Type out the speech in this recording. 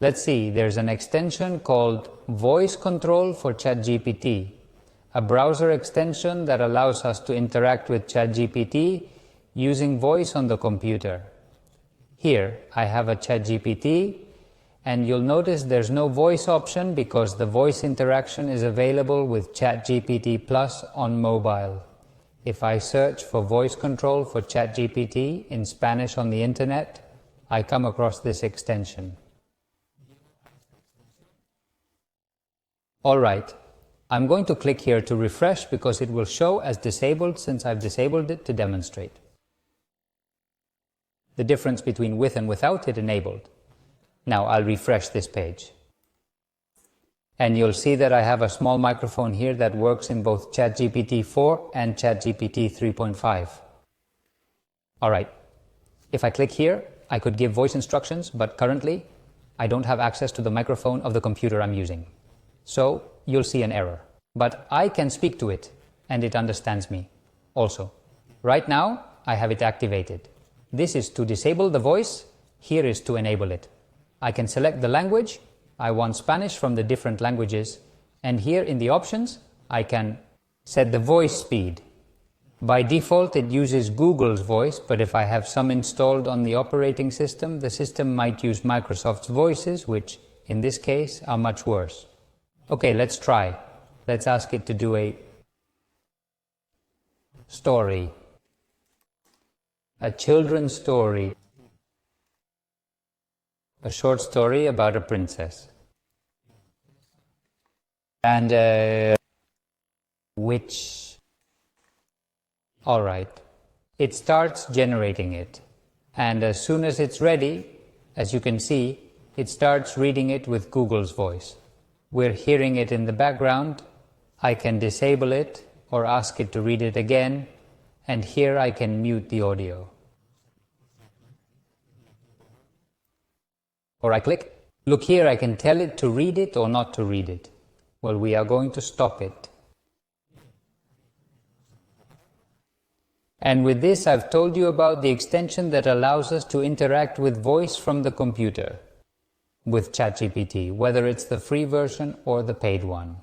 Let's see, there's an extension called Voice Control for ChatGPT, a browser extension that allows us to interact with ChatGPT using voice on the computer. Here, I have a ChatGPT, and you'll notice there's no voice option because the voice interaction is available with ChatGPT Plus on mobile. If I search for voice control for ChatGPT in Spanish on the internet, I come across this extension. Alright, I'm going to click here to refresh because it will show as disabled since I've disabled it to demonstrate the difference between with and without it enabled. Now I'll refresh this page. And you'll see that I have a small microphone here that works in both ChatGPT 4 and ChatGPT 3.5. Alright, if I click here, I could give voice instructions, but currently I don't have access to the microphone of the computer I'm using. So you'll see an error. But I can speak to it, and it understands me also. Right now, I have it activated. This is to disable the voice, here is to enable it. I can select the language, I want Spanish from the different languages, and here in the options, I can set the voice speed. By default, it uses Google's voice, but if I have some installed on the operating system, the system might use Microsoft's voices, which in this case are much worse. Okay, let's try. Let's ask it to do a story. A children's story. A short story about a princess. And a witch. Alright. It starts generating it. And as soon as it's ready, as you can see, it starts reading it with Google's voice. We're hearing it in the background. I can disable it or ask it to read it again, and here I can mute the audio. Or I click. Look here, I can tell it to read it or not to read it. Well, we are going to stop it. And with this, I've told you about the extension that allows us to interact with voice from the computer with ChatGPT, whether it's the free version or the paid one.